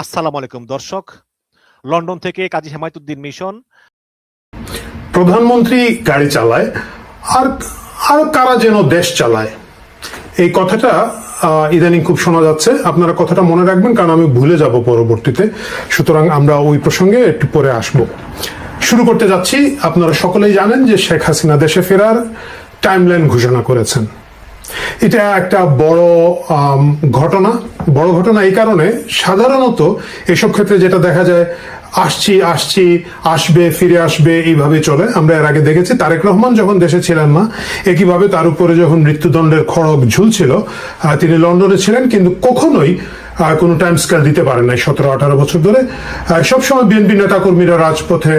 আসসালামু আলাইকুম দর্শক, লন্ডন থেকে কাজী হেমায়েতুদ্দিন মিশন। প্রধানমন্ত্রী গাড়ি চালায় আর আর কারা যেন দেশ চালায়, এই কথাটা ইদানিং খুব শোনা যাচ্ছে। আপনারা কথাটা মনে রাখবেন, কারণ আমি ভুলে যাব পরবর্তীতে। সুতরাং আমরা ওই প্রসঙ্গে একটু পরে আসব। শুরু করতে যাচ্ছি। আপনারা সকলেই জানেন যে শেখ হাসিনা দেশে ফেরার টাইমলাইন ঘোষণা করেছেন। এটা একটা বড় ঘটনা এই কারণে, সাধারণত এসব ক্ষেত্রে যেটা দেখা যায়, আসবে ফিরে আসবে এইভাবে চলে। আমরা এর আগে দেখেছি তারেক রহমান যখন দেশে ছিলেন না, একইভাবে তার উপরে যখন মৃত্যুদণ্ডের খড়গ ঝুলছিল, তিনি লন্ডনে ছিলেন, কিন্তু কখনোই কোনো টাইম স্কেল দিতে পারেন নাই 17-18 বছর ধরে। সবসময় বিএনপি নেতাকর্মীরা রাজপথে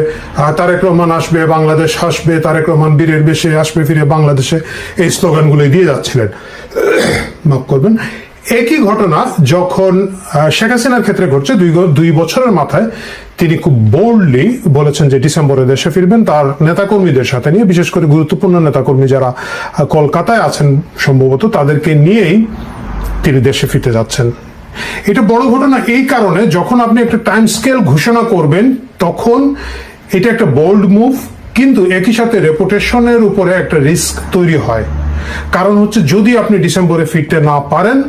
তারেক রহমান আসবে, বাংলাদেশ আসবে, তারেক রহমান বীরের বেশে আসবে ফিরে বাংলাদেশে, এই স্লোগানগুলো দিয়ে যাচ্ছিলেন। মাফ করবেন। একই ঘটনা যখন শেখ হাসিনার ক্ষেত্রে ঘটছে, 2 বছরের মাথায় তিনি খুব বোল্ডলি বলেছেন যে ডিসেম্বরে দেশে ফিরবেন, তার নেতাকর্মীদের সাথে নিয়ে, বিশেষ করে গুরুত্বপূর্ণ নেতাকর্মী যারা কলকাতায় আছেন সম্ভবত, তাদেরকে নিয়েই তিনি দেশে ফিরতে যাচ্ছেন। এটা বড় ঘটনা এই কারণে, যখন আপনি একটা টাইম স্কেল ঘোষণা করবেন তখন এটা একটা বোল্ড মুভ, কিন্তু একই সাথে রেপুটেশনের উপরে একটা রিস্ক তৈরি হয়। কারণ হচ্ছে, যদি আপনি ডিসেম্বরে ফিরতে না পারেন,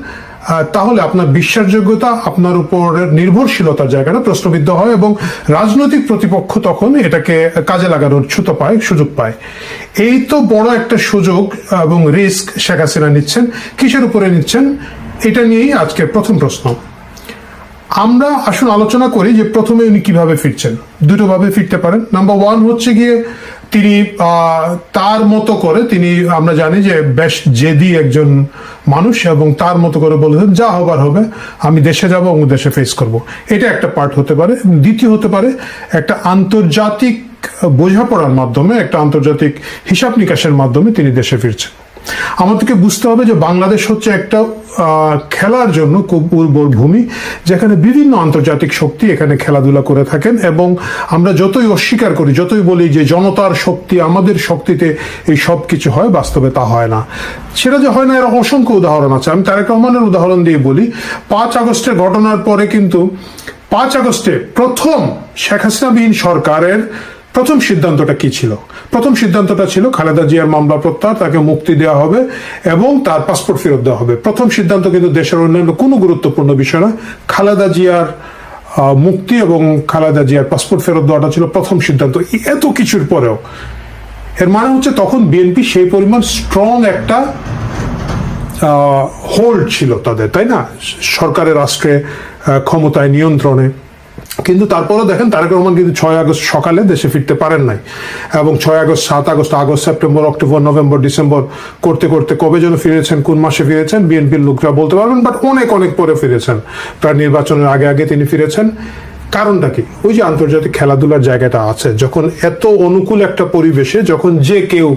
তাহলে আপনার বিশ্বাসযোগ্যতা, আপনার উপর নির্ভরশীলতার জায়গাটা প্রশ্নবিদ্ধ হয়, এবং রাজনৈতিক প্রতিপক্ষ তখন এটাকে কাজে লাগানোর সুযোগ পায়। এই তো বড় একটা সুযোগ এবং রিস্ক শেখ হাসিনা নিচ্ছেন। কিসের উপরে নিচ্ছেন, এটা নিয়েই আজকের প্রথম প্রশ্ন। আমরা আসুন আলোচনা করি যে প্রথমে উনি কিভাবে ফিরছেন। দুটো ভাবে ফিরতে পারেন। নাম্বার 1 হচ্ছে গিয়ে, তিনি তার মতো করে, তিনি, আমরা জানি যে বেশ জেদি একজন মানুষ, এবং তার মতো করে বলেছেন যা হবার হবে, আমি দেশে যাব এবং দেশে ফেস করব। এটা একটা পার্ট হতে পারে। দ্বিতীয় হতে পারে, একটা আন্তর্জাতিক বোঝাপড়ার মাধ্যমে, একটা আন্তর্জাতিক হিসাব নিকাশের মাধ্যমে তিনি দেশে ফিরছেন। আমাদেরকে বুঝতে হবে যে বাংলাদেশ হচ্ছে একটা খেলার জন্য খুব উর্বর ভূমি, যেখানে বিভিন্ন আন্তর্জাতিক শক্তি এখানে খেলাধুলা করে থাকেন, এবং আমরা যতই অস্বীকার করি, যতই বলি যে জনতার শক্তি, আমাদের শক্তিতে এই সব কিছু হয়, বাস্তবে তা হয় না। সেটা যে হয় না, এর অসংখ্য উদাহরণ আছে। আমি তারেক রহমানের উদাহরণ দিয়ে বলি। 5 আগস্টের ঘটনার পরে কিন্তু 5 আগস্টে প্রথম শেখ হাসিনাবিহীন সরকারের প্রথম সিদ্ধান্তটা কি ছিল? প্রথম সিদ্ধান্তটা ছিল খালেদা জিয়ার মামলা প্রত্যাহার, তাকে মুক্তি দেওয়া হবে এবং তার পাসপোর্ট ফেরত দেওয়া হবে। প্রথম সিদ্ধান্ত, কিন্তু দেশের অন্যান্য কোনো গুরুত্বপূর্ণ বিষয় না, খালেদা জিয়ার মুক্তি এবং খালেদা জিয়ার পাসপোর্ট ফেরত দেওয়াটা ছিল প্রথম সিদ্ধান্ত। এত কিছুর পরেও এর মানে হচ্ছে, তখন বিএনপি সেই পরিমাণ স্ট্রং একটা হোল্ড ছিল তাদের, তাই না, সরকারের, রাষ্ট্রে, ক্ষমতায়, নিয়ন্ত্রণে। কিন্তু তারপরেও দেখেন, তারেক রহমান কিন্তু 6 আগস্ট সকালে দেশে ফিরতে পারেন নাই, এবং 6 August, 7 August, September, October, November, December করতে করতে কবে যেন ফিরেছেন, কোন মাসে ফিরেছেন বিএনপির লোকরা বলতে পারবেন, বাট অনেক পরে ফিরেছেন। প্রায় নির্বাচনের আগে তিনি ফিরেছেন। কারণটা কি? ওই যে আন্তর্জাতিক খেলাধুলার জায়গাটা আছে। যখন এত অনুকূল একটা পরিবেশে, যখন যে কেউ,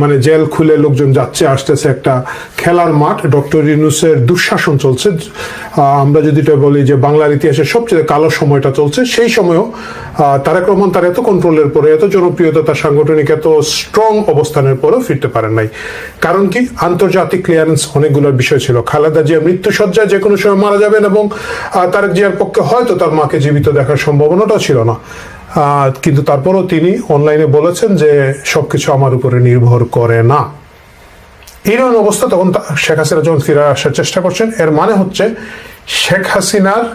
মানে জেল খুলে লোকজন যাচ্ছে আসতেছে, একটা খেলার মাঠ, ডক্টর ইউনূসের দুঃশাসন চলছে, আমরা যদি এটা বলি যে বাংলার ইতিহাসের সবচেয়ে কালো সময়টা চলছে, সেই সময়ও তারেক রহমান তার এত কন্ট্রোলের পরে, এত জনপ্রিয়তা, তার সাংগঠনিক এত স্ট্রং অবস্থানের পরেও ফিরতে পারেন নাই। কারণ কি? আন্তর্জাতিক ক্লিয়ারেন্স অনেকগুলোর বিষয় ছিল। খালেদা জিয়া মৃত্যুসজ্জায় যে কোনো সময় মারা যাবেন, এবং তারেক জিয়ার পক্ষে হয়তো তার মাকে জীবিত দেখার সম্ভাবনাটা ছিল না। কিন্তু তারপরও তিনি অনলাইনে বলেছেন যে সবকিছু আমার উপরে নির্ভর করে না। এইরকম অবস্থা তখন শেখ হাসিনা যখন ফিরে আসার চেষ্টা করছেন, এর মানে হচ্ছে শেখ হাসিনার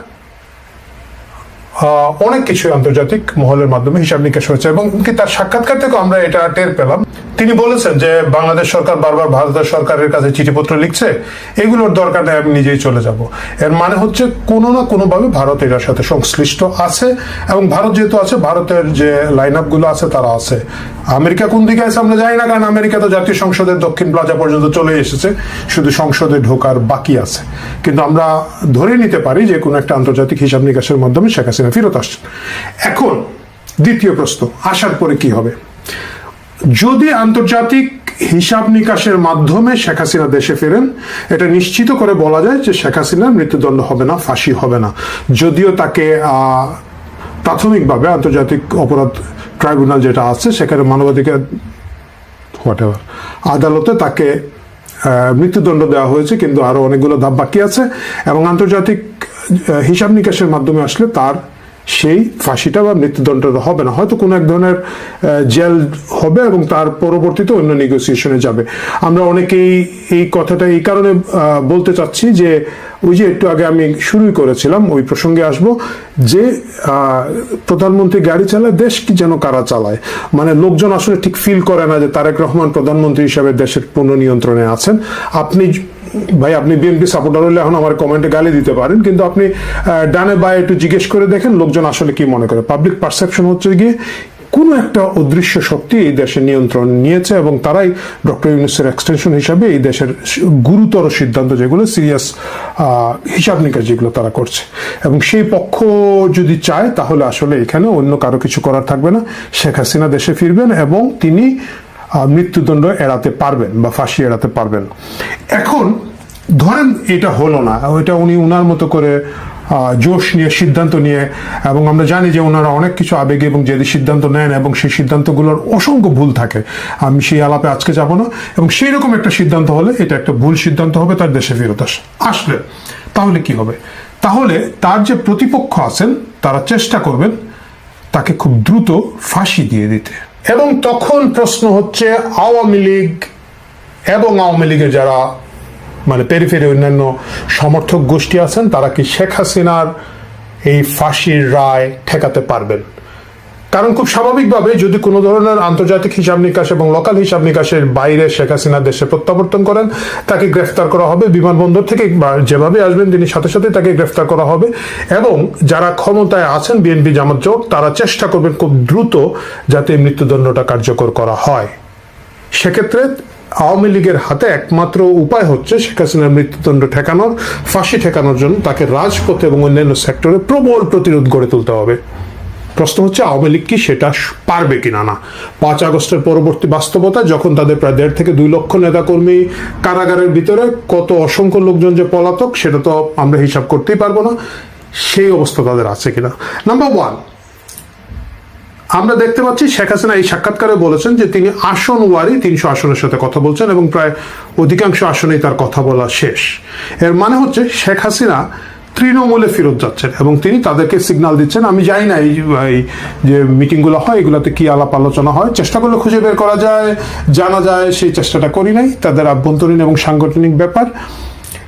অনেক কিছু আন্তর্জাতিক মহলের মাধ্যমে হিসাব নিকাশ হয়েছে, এবং তার সাক্ষাৎকার থেকে আমরা এটা টের পেলাম। তিনি বলেছেন যে বাংলাদেশ সরকার বারবার ভারতের সরকারের কাছে চিঠিপত্র লিখছে, এগুলোর দরকার নেই, আমি নিজেই চলে যাব। এর মানে হচ্ছে কোনো না কোনোভাবে ভারত এটার সাথে সংশ্লিষ্ট আছে, এবং ভারত যেহেতু আছে, ভারতের যে লাইন আপ গুলো আছে তারা আছে। আমেরিকা কোন দিকে আছে আমরা জানি না, কারণ আমেরিকা তো জাতীয় সংসদের দক্ষিণ প্লাজা পর্যন্ত চলে এসেছে, শুধু সংসদে ঢোকার বাকি আছে। কিন্তু আমরা ধরে নিতে পারি যে কোনো একটা আন্তর্জাতিক হিসাব নিকাশের মাধ্যমে শেখ হাসিনা ফিরত আসছেন। এখন দ্বিতীয় প্রশ্ন, আসার পরে কি হবে? যদি আন্তর্জাতিক হিসাব নিকাশের মাধ্যমে শেখ হাসিনা দেশে ফেরেন, এটা নিশ্চিত করে বলা যায় যে শেখ হাসিনার মৃত্যুদণ্ড হবে না, ফাঁসি হবে না। যদিও তাকে প্রাথমিকভাবে আন্তর্জাতিক অপরাধ ট্রাইব্যুনাল যেটা আছে, সেখানে মানবাধিকার আদালতে তাকে মৃত্যুদণ্ড দেওয়া হয়েছে, কিন্তু আরো অনেকগুলো ধাপ বাকি আছে, এবং আন্তর্জাতিক হিসাব নিকাশের মাধ্যমে আসলে তার সেই ফাঁসিটা বা মৃত্যুদণ্ডটা হবে না, হয়তো কোনো এক ধরনের জেল হবে এবং তার পরবর্তীতে অন্য নেগোসিয়েশনে যাবে। আমরা অনেকেই এই কথাটা এই কারণে বলতে চাচ্ছি যে ওই যে একটু আগে আমি শুরুই করেছিলাম, ওই প্রসঙ্গে আসব যে প্রধানমন্ত্রী গাড়ি চালায়, দেশ কি যেন কারা চালায়, মানে লোকজন আসলে ঠিক ফিল করে না যে তারেক রহমান প্রধানমন্ত্রী হিসাবে দেশের পূর্ণ নিয়ন্ত্রণে আছেন। আপনি ভাই, আপনি বিএনপি সাপোর্টার হলে এখন আমার কমেন্টে গালি দিতে পারেন, কিন্তু আপনি ডানে বায়ে একটু জিজ্ঞেস করে দেখেন লোকজন আসলে কি মনে করে। পাবলিক পারসেপশন হচ্ছে গিয়ে কোন একটা অদৃশ্য শক্তি এই দেশের নিয়ন্ত্রণ নিয়েছে এবং তারাই ডক্টর ইউনূসের এক্সটেনশন হিসাবে এই দেশের গুরুতর সিদ্ধান্ত, যেগুলো সিরিয়াস হিসাব নিকাশ যেগুলো তারা করছে, এবং সেই পক্ষ যদি চায় তাহলে আসলে এখানে অন্য কারো কিছু করার থাকবে না। শেখ হাসিনা দেশে ফিরবেন এবং তিনি মৃত্যুদণ্ড এড়াতে পারবেন বা ফাঁসি এড়াতে পারবেন। এখন ধরেন এটা হলো না, ওইটা উনি উনার মতো করে জোশ নিয়ে সিদ্ধান্ত নিয়ে, এবং আমরা জানি যে ওনারা অনেক কিছু আবেগে এবং জেদি সিদ্ধান্ত নেন এবং সেই সিদ্ধান্তগুলোর অসংখ্য ভুল থাকে, আমি সেই আলাপে আজকে যাব না। এবং সেই রকম একটা সিদ্ধান্ত হলে এটা একটা ভুল সিদ্ধান্ত হবে, তার দেশে ফেরত আসলে তাহলে কি হবে? তাহলে তার যে প্রতিপক্ষ আছেন তারা চেষ্টা করবেন তাকে খুব দ্রুত ফাঁসি দিয়ে দিতে। এবং তখন প্রশ্ন হচ্ছে আওয়ামী লীগ এবং আওয়ামী লীগের যারা মানে পেরিফেরি অন্যান্য সমর্থক গোষ্ঠী আছেন তারা কি শেখ হাসিনার এই ফাঁসির রায় ঠেকাতে পারবেন? কারণ খুব স্বাভাবিকভাবে যদি কোনো ধরনের আন্তর্জাতিক হিসাব নিকাশ এবং লোকাল হিসাব নিকাশের বাইরে শেখ হাসিনা দেশে প্রত্যাবর্তন করেন, তাকে গ্রেফতার করা হবে বিমানবন্দর থেকে, যেভাবে আসবেন তিনি সাথে সাথে তাকে গ্রেফতার করা হবে। এবং যারা ক্ষমতায় আছেন বিএনপি জামাত জোট, তারা চেষ্টা করবেন খুব দ্রুত যাতে মৃত্যুদণ্ডটা কার্যকর করা হয়। সেক্ষেত্রে আওয়ামী লীগের হাতে একমাত্র উপায় হচ্ছে শেখ হাসিনার মৃত্যুদণ্ড ঠেকানোর, ফাঁসি ঠেকানোর জন্য তাকে রাজপথে এবং অন্যান্য সেক্টরে প্রবল প্রতিরোধ গড়ে তুলতে হবে। প্রশ্ন হচ্ছে আওয়ামী লীগ কি সেটা পারবে কিনা না। 5 আগস্টের পরবর্তী বাস্তবতা, যখন তাদের প্রায় 1.5 থেকে 2 লক্ষ নেতাকর্মী কারাগারের ভিতরে, কত অসংখ্য লোকজন যে পলাতক সেটা তো আমরা হিসাব করতেই পারবো না, সেই অবস্থা তাদের আছে কিনা। নাম্বার 1, আমরা দেখতে পাচ্ছি শেখ হাসিনা এই সাক্ষাৎকারে বলেছেন যে তিনি আসন ওয়ারি 300 আসনের সাথে কথা বলছেন এবং প্রায় অধিকাংশ আসনেই তার কথা বলা শেষ। এর মানে হচ্ছে শেখ হাসিনা তৃণমূলে ফেরত যাচ্ছেন এবং তিনি তাদেরকে সিগন্যাল দিচ্ছেন। আমি জানি না এই যে মিটিংগুলো হয় এগুলোতে কি আলাপ আলোচনা হয়, চেষ্টা করলে খুঁজে বের করা যায়, জানা যায়, সেই চেষ্টাটা করি নাই, তাদের আভ্যন্তরীণ এবং সাংগঠনিক ব্যাপার।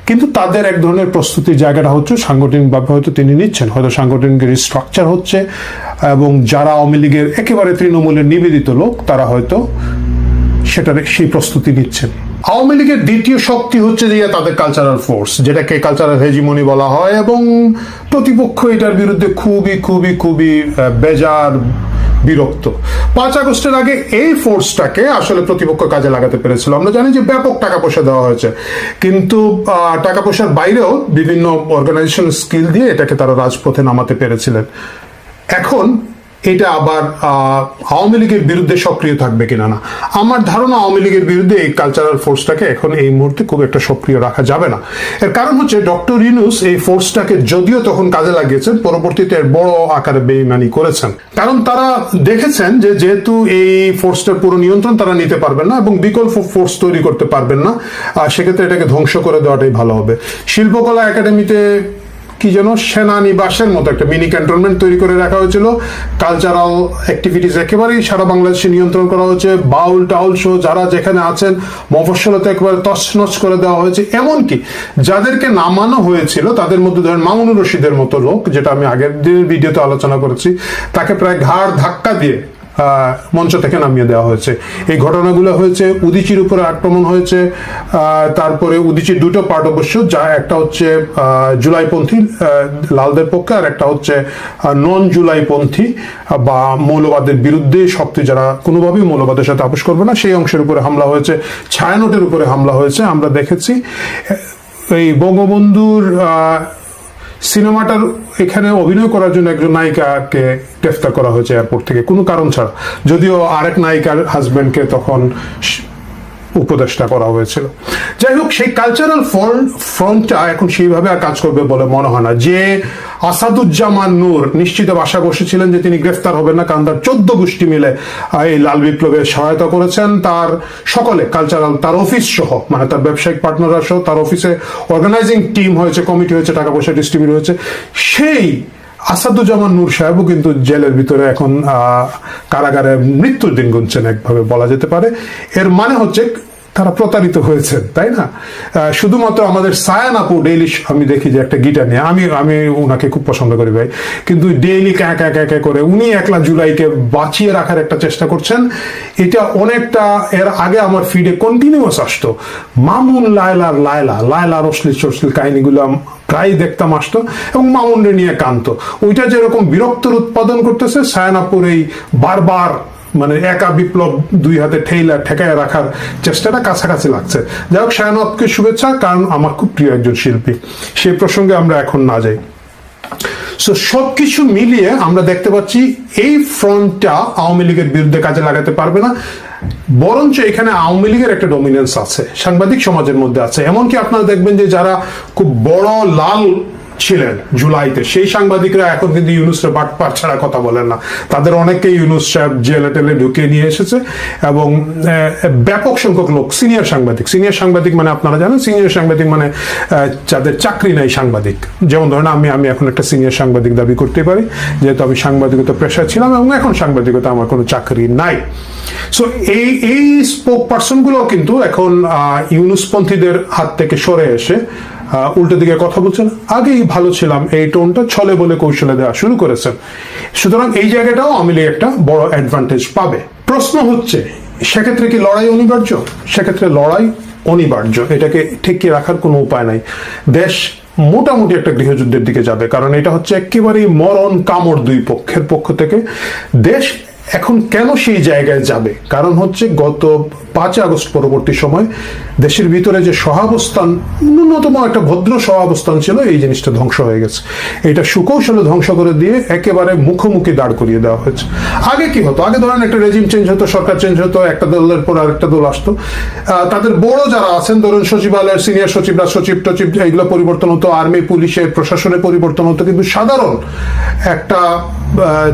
কিন্তু তাদের এক ধরনের প্রস্তুতির জায়গাটা হচ্ছে সাংগঠনিকভাবে হয়তো তিনি নিচ্ছেন, হয়তো সাংগঠনিক রিস্ট্রাকচার হচ্ছে, এবং যারা আওয়ামী লীগের একেবারে তৃণমূলের নিবেদিত লোক তারা হয়তো সেটার সেই প্রস্তুতি নিচ্ছেন। আওয়ামী লীগের দ্বিতীয় শক্তি হচ্ছে যে তাদের কালচারাল ফোর্স, যেটাকে কালচারাল হেজিমনি বলা হয়, এবং প্রতিপক্ষ এটার বিরুদ্ধে খুবই খুবই খুবই বেজার বিরক্ত। 5 আগস্টের আগে এই ফোর্সটাকে আসলে প্রতিপক্ষ কাজে লাগাতে পেরেছিল। আমরা জানি যে ব্যাপক টাকা পয়সা দেওয়া হয়েছে, কিন্তু টাকা পয়সার বাইরেও বিভিন্ন অর্গানাইজেশন স্কিল দিয়ে এটাকে তারা রাজপথে নামাতে পেরেছিলেন। এখন এটা আবার আওয়ামী লীগের বিরুদ্ধে সক্রিয় থাকবে কিনা না, আমার ধারণা আওয়ামী লীগের বিরুদ্ধে এই কালচারাল ফোর্সটাকে এখন এই মুহূর্তে খুব একটা সক্রিয় রাখা যাবে না। এর কারণ হচ্ছে ডক্টর ইউনূস এই ফোর্সটাকে যদিও তখন কাজে লাগিয়েছেন, পরবর্তীতে বড় আকারে বেইমানি করেছেন। কারণ তারা দেখেছেন যে যেহেতু এই ফোর্সটার পুরো নিয়ন্ত্রণ তারা নিতে পারবেন না এবং বিকল্প ফোর্স তৈরি করতে পারবেন না, সেক্ষেত্রে এটাকে ধ্বংস করে দেওয়াটাই ভালো হবে। শিল্পকলা একাডেমিতে কি যেন সেনানিবাসের মতো একটা মিনি ক্যান্টনমেন্ট তৈরি করে রাখা হয়েছিল। কালচারাল অ্যাক্টিভিটিস একেবারেই সারা বাংলাদেশে নিয়ন্ত্রণ করা হয়েছে। বাউল টাউল শো যারা যেখানে আছেন মফস্বলতে একেবারে তছনছ করে দেওয়া হয়েছে। এমনকি যাদেরকে নামানো হয়েছিল তাদের মধ্যে ধরেন মামুনুর রশিদের মতো লোক, যেটা আমি আগের দিনের ভিডিওতে আলোচনা করেছি, তাকে প্রায় ঘাড় ধাক্কা দিয়ে মঞ্চ থেকে নামিয়ে দেওয়া হয়েছে। এই ঘটনাগুলো হয়েছে, উদীচীর উপরে আক্রমণ হয়েছে, তারপরে উদীচীর দুটো পার্ট অবশ্য, যা একটা হচ্ছে জুলাইপন্থী লালদের পক্ষে আর একটা হচ্ছে নন জুলাইপন্থী বা মৌলবাদের বিরুদ্ধে শক্তি যারা কোনোভাবেই মৌলবাদের সাথে আপোষ করবে না, সেই অংশের উপরে হামলা হয়েছে, ছায়ানটের উপরে হামলা হয়েছে। আমরা দেখেছি এই বঙ্গবন্ধুর সিনেমাটার এখানে অভিনয় করার জন্য একজন নায়িকাকে গ্রেফতার করা হয়েছে এয়ারপোর্ট থেকে কোনো কারণ ছাড়া, যদিও আরেক নায়িকার হাজবেন্ডকে তখন উপদেষ্টা করা হয়েছিল। যাই হোক, সেই কালচারাল ফ্রন্টটা এখন সেইভাবে আর কাজ করবে বলে মনে হয় না। যে আসাদুজ্জামান নূর নিশ্চিত আশা বসেছিলেন যে তিনি গ্রেফতার হবেন না, কারণ তার 14 গোষ্ঠী মিলে এই লাল বিপ্লবে সহায়তা করেছেন, তার সকলে কালচারাল, তার অফিস সহ, মানে তার ব্যবসায়িক পার্টনাররা সহ, তার অফিসে অর্গানাইজিং টিম হয়েছে, কমিটি হয়েছে, টাকা পয়সা ডিস্ট্রিবিউট হয়েছে। সেই আসাদুজ্জামান নূর সাহেবও কিন্তু জেলের ভিতরে এখন কারাগারে মৃত্যুর দিন গুনছেন, একভাবে বলা যেতে পারে। এর মানে হচ্ছে তারা প্রতারিত হয়েছেন, তাই না? শুধুমাত্র আমাদের সায়ান আপু ডেইলি, আমি দেখি যে একটা গিটার নিয়ে, আমি উনাকে খুব পছন্দ করি ভাই, কিন্তু ডেইলি একা করে উনি 1 জুলাইকে বাঁচিয়ে রাখার একটা চেষ্টা করছেন। এটা অনেকটা এর আগে আমার ফিডে কন্টিনিউয়াস আসতো, মামুন লায়লার অশ্লীল কাহিনীগুলো প্রায় দেখতাম আসতো, এবং মামুনরে নিয়ে কান্ত। ওইটা যেরকম বিরক্তর উৎপাদন করতেছে, সায়ান আপুর এই বারবার মানে একা বিপ্লব 2 হাতে ঠেকায় রাখার চেষ্টাটা কাছাকাছি লাগছে। যাই হোক, সায়ান আপুকে শুভেচ্ছা, কারণ আমার খুব প্রিয় একজন শিল্পী। সেই প্রসঙ্গে আমরা এখন না যাই। সো সবকিছু মিলিয়ে আমরা দেখতে পাচ্ছি এই ফ্রন্টটা আওয়ামী লীগের বিরুদ্ধে কাজে লাগাতে পারবে না, বরঞ্চ এখানে আওয়ামী লীগের একটা ডমিনেন্স আছে, সাংবাদিক সমাজের মধ্যে আছে। এমনকি আপনারা দেখবেন যে যারা খুব বড় লাল ছিলেন জুলাইতে, সেই সাংবাদিকরা এখন কিন্তু ইউনুসের বাটপার ছাড়া কথা বলেন না। তাদের অনেকে ইউনুস সাহেব জেলে টেলে ঢুকিয়ে নিয়ে এসেছে, এবং ব্যাপক সংখ্যক লোক সিনিয়র সাংবাদিক মানে আপনারা জানেন, সিনিয়র সাংবাদিক মানে যাদের চাকরি নাই সাংবাদিক। যেমন ধরেন আমি এখন একটা সিনিয়র সাংবাদিক দাবি করতে পারি, যেহেতু আমি সাংবাদিকতা পেশায় ছিলাম, এবং এখন সাংবাদিকতা আমার কোনো চাকরি নাই। সো এই স্পোক পার্সন গুলো কিন্তু এখন ইউনুসপন্থীদের হাত থেকে সরে এসে উল্টো দিকে কথা বলছেন। আগেই ভালো ছিলাম এই টোনটা ছলে বলে কৌশলে দেওয়া শুরু করেছেন। সুতরাং এই জায়গাটাও আওয়ামী লীগ একটা বড় অ্যাডভান্টেজ পাবে। প্রশ্ন হচ্ছে, সেক্ষেত্রে কি লড়াই অনিবার্য? সেক্ষেত্রে লড়াই অনিবার্য, এটাকে ঠেকিয়ে রাখার কোনো উপায় নাই। দেশ মোটামুটি একটা গৃহযুদ্ধের দিকে যাবে, কারণ এটা হচ্ছে একেবারেই মরণ কামড় দুই পক্ষের পক্ষ থেকে। দেশ এখন কেন সেই জায়গায় যাবে? কারণ হচ্ছে গত 5 আগস্ট পরবর্তী সময় দেশের ভিতরে যে সহাবস্থান, ন্যূনতম একটা ভদ্র সহাবস্থান ছিল, এই জিনিসটা ধ্বংস হয়ে গেছে। এটা সুকৌশলে ধ্বংস করে দিয়ে একেবারে মুখোমুখি দাঁড় করিয়ে দেওয়া হয়েছে। আগে কি হতো? আগে ধরেন একটা রেজিম চেঞ্জ হতো, সরকার চেঞ্জ হতো, একটা দলের পর আরেকটা দল আসতো, তাদের বড় যারা আছেন, ধরুন সচিবালয়ের সিনিয়র সচিবরা, সচিব টচিব, এইগুলো পরিবর্তন হতো, আর্মি পুলিশের প্রশাসনের পরিবর্তন হতো, কিন্তু সাধারণ একটা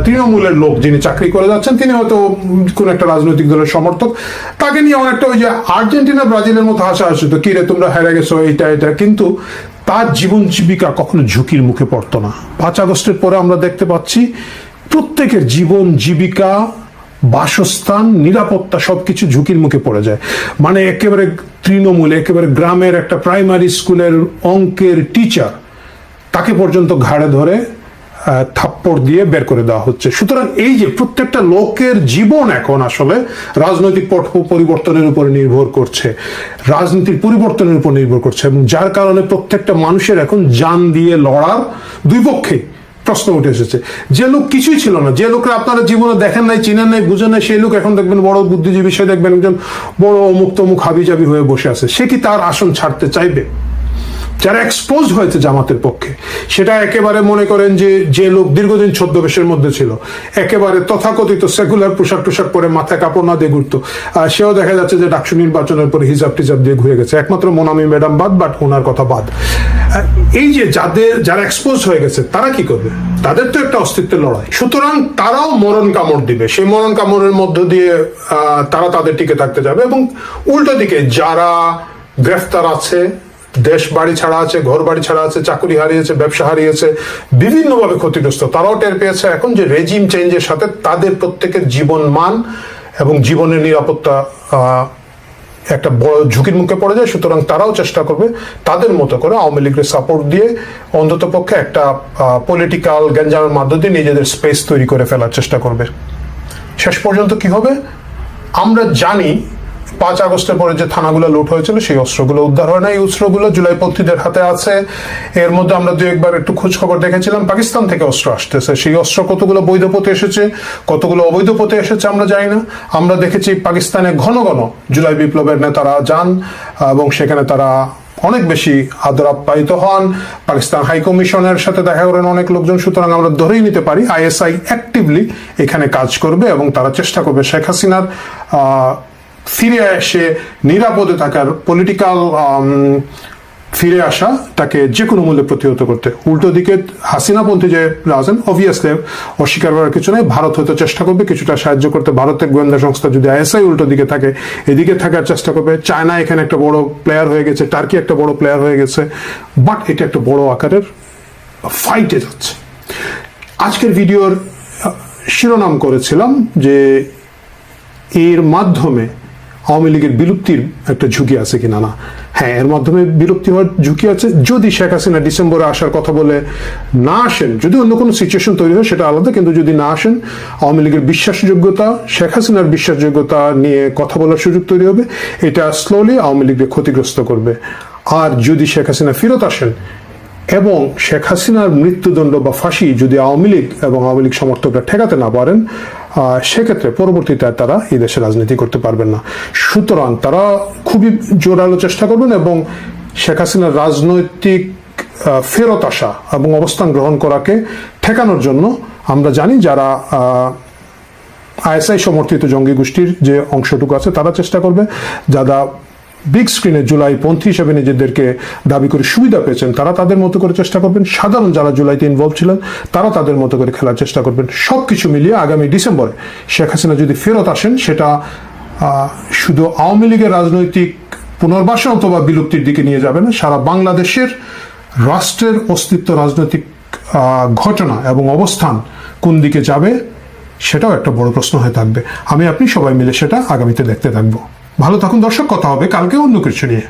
তৃণমূলের লোক যিনি চাকরি করে যাচ্ছেন, তিনি হয়তো কোন একটা রাজনৈতিক দলের সমর্থক, তাকে নিয়ে অনেকটা ওই যে আর্জেন্টিনা ব্রাজিলের মতো হাসাহাসি হতো, কি রে তোমরা হেরে গেছো, এটা। কিন্তু তার জীবন জীবিকা কখনো ঝুঁকির মুখে পড়তো না। 5 আগস্টের পরে আমরা দেখতে পাচ্ছি প্রত্যেকের জীবন জীবিকা, বাসস্থান, নিরাপত্তা সবকিছু ঝুঁকির মুখে পড়ে যায়। মানে একেবারে তৃণমূল, একেবারে গ্রামের একটা প্রাইমারি স্কুলের অঙ্কের টিচার, তাকে পর্যন্ত ঘাড়ে ধরে থাপ্পড় দিয়ে বের করে দেওয়া হচ্ছে। সুতরাং এই যে প্রত্যেকটা লোকের জীবন এখন আসলে রাজনৈতিক পট পরিবর্তনের উপর নির্ভর করছে, রাজনীতির পরিবর্তনের উপর নির্ভর করছে, এবং যার কারণে প্রত্যেকটা মানুষের এখন জান দিয়ে লড়ার দুই পক্ষে প্রশ্ন উঠে এসেছে। যে লোক কিছুই ছিল না, যে লোকরা আপনারা জীবনে দেখেন নাই, চিনেন নাই, বুঝেন নাই, সেই লোক এখন দেখবেন বড় বুদ্ধিজীবী, সে দেখবেন একজন বড় অমুক তমুক হাবিজাবি হয়ে বসে আছে। সে কি তার আসন ছাড়তে চাইবে? যারা এক্সপোজ হয়েছে জামাতের পক্ষে, সেটা একেবারে মনে করেন যে লোক দীর্ঘদিন ছদ্মবেশের মধ্যে ছিল, একেবারে তথাকথিত সেকুলার পোশাক পরে মাথায় কাপড় না দিয়ে ঘুরতো, সেও দেখা যাচ্ছে যে ডাকসু নির্বাচনের পরে হিজাব টিজাব দিয়ে ঘুরে গেছে, একমাত্র মোনামি ম্যাডাম বাদ, বাট ওনার কথা বাদ। এই যে যারা এক্সপোজ হয়ে গেছে, তারা কি করবে? তাদের তো একটা অস্তিত্বের লড়াই। সুতরাং তারাও মরণ কামড় দিবে, সেই মরণ কামড়ের মধ্য দিয়ে তারা তাদের টিকে থাকতে যাবে। এবং উল্টো দিকে যারা গ্রেফতার আছে, দেশ বাড়ি ছাড়া আছে, ঘর বাড়ি ছাড়া আছে, চাকরি হারিয়েছে, ব্যবসা হারিয়েছে, বিভিন্নভাবে ক্ষতিগ্রস্ত, তারাও টের পেয়েছে এখন যে রেজিম চেঞ্জের সাথে তাদের প্রত্যেকের জীবন মান এবং জীবনের নিরাপত্তা একটা বড় ঝুঁকির মুখে পড়ে যায়। সুতরাং তারাও চেষ্টা করবে তাদের মতো করে আওয়ামী লীগের সাপোর্ট দিয়ে অন্তত পক্ষে একটা পলিটিক্যাল গ্যাঞ্জামের মাধ্যমে নিজেদের স্পেস তৈরি করে ফেলার চেষ্টা করবে। শেষ পর্যন্ত কি হবে আমরা জানি। 5 আগস্টের পরে যে থানাগুলো লুট হয়েছিল, সেই অস্ত্রগুলো উদ্ধার হয় না। এই অস্ত্রগুলো জুলাইপন্থীদের হাতে আছে। এর মধ্যে আমরা 2-1বার একটু খোঁজ খবর দেখেছিলাম, পাকিস্তান থেকে অস্ত্র আসতেছে। সেই অস্ত্র কতগুলো বৈধ পথে এসেছে, কতগুলো অবৈধ পথে এসেছে আমরা জানি না। আমরা দেখেছি পাকিস্তানে ঘন ঘন জুলাই বিপ্লবের নেতারা যান এবং সেখানে তারা অনেক বেশি আদর আপ্যায়িত হন। পাকিস্তান হাই কমিশনের সাথে দেখা করেন অনেক লোকজন। সুতরাং আমরা ধরেই নিতে পারি ISI অ্যাক্টিভলি এখানে কাজ করবে এবং তারা চেষ্টা করবে শেখ হাসিনার ফিরে এসে নিরাপদে থাকার পলিটিক্যাল ফিরে আসা তাকে যে কোনো মূল্যে প্রতিহত করতে। উল্টো দিকে হাসিনাপন্থী যে রাজেন অবভিয়াসলি অস্বীকার করার কিছু নেই, ভারত হয়তো চেষ্টা করবে কিছুটা সাহায্য করতে। ভারতের গোয়েন্দা সংস্থা যদি আইএসআই উল্টো দিকে থাকে এদিকে থাকার চেষ্টা করবে। চায়না এখানে একটা বড় প্লেয়ার হয়ে গেছে, টার্কি একটা বড় প্লেয়ার হয়ে গেছে, বাট এটা একটা বড় আকারের ফাইটে যাচ্ছে। আজকের ভিডিওর শিরোনাম করেছিলাম যে এর মাধ্যমে আওয়ামী লীগের বিলুপ্তির একটা ঝুঁকি আছে কিনা। না, হ্যাঁ, এর মাধ্যমে বিলুপ্তি হওয়ার ঝুঁকি আছে যদি শেখ হাসিনা ডিসেম্বরে আসার কথা বলে না আসেন। যদি অন্য কোনো সিচুয়েশন তৈরি হয় সেটা আলাদা, কিন্তু যদি না আসেন আওয়ামী লীগের বিশ্বাসযোগ্যতা, শেখ হাসিনার বিশ্বাসযোগ্যতা নিয়ে কথা বলার সুযোগ তৈরি হবে। এটা স্লোলি আওয়ামী লীগকে ক্ষতিগ্রস্ত করবে। আর যদি শেখ হাসিনা ফেরত আসেন এবং শেখ হাসিনার মৃত্যুদণ্ড বা ফাঁসি যদি আওয়ামী লীগ এবং আওয়ামী লীগ সমর্থকরা ঠেকাতে না পারেন, সেক্ষেত্রে পরবর্তীতে তারা এই দেশে রাজনীতি করতে পারবেন না। সুতরাং তারা খুবই জোরালো চেষ্টা করবেন এবং শেখ হাসিনার রাজনৈতিক ফেরত আসা এবং অবস্থান গ্রহণ করাকে ঠেকানোর জন্য আমরা জানি যারা আইএসআই সমর্থিত জঙ্গি গোষ্ঠীর যে অংশটুকু আছে তারা চেষ্টা করবে, যারা বিগ স্ক্রিনে জুলাই পন্থী হিসেবে নিজেদেরকে দাবি করে সুবিধা পেয়েছেন তারা তাদের মতো করে চেষ্টা করবেন, সাধারণ যারা জুলাইতে ইনভলভ ছিলেন তারা তাদের মতো করে খেলার চেষ্টা করবেন। সবকিছু মিলিয়ে আগামী ডিসেম্বরে শেখ হাসিনা যদি ফেরত আসেন সেটা শুধু আওয়ামী লীগের রাজনৈতিক পুনর্বাসন অথবা বিলুপ্তির দিকে নিয়ে যাবে না, সারা বাংলাদেশের রাষ্ট্রের অস্তিত্ব, রাজনৈতিক ঘটনা এবং অবস্থান কোন দিকে যাবে সেটাও একটা বড় প্রশ্ন হয়ে থাকবে। আমি আপনি সবাই মিলে সেটা আগামীতে দেখতে থাকবো। ভালো থাকুন দর্শক, কথা হবে কালকে অন্য কিছু নিয়ে।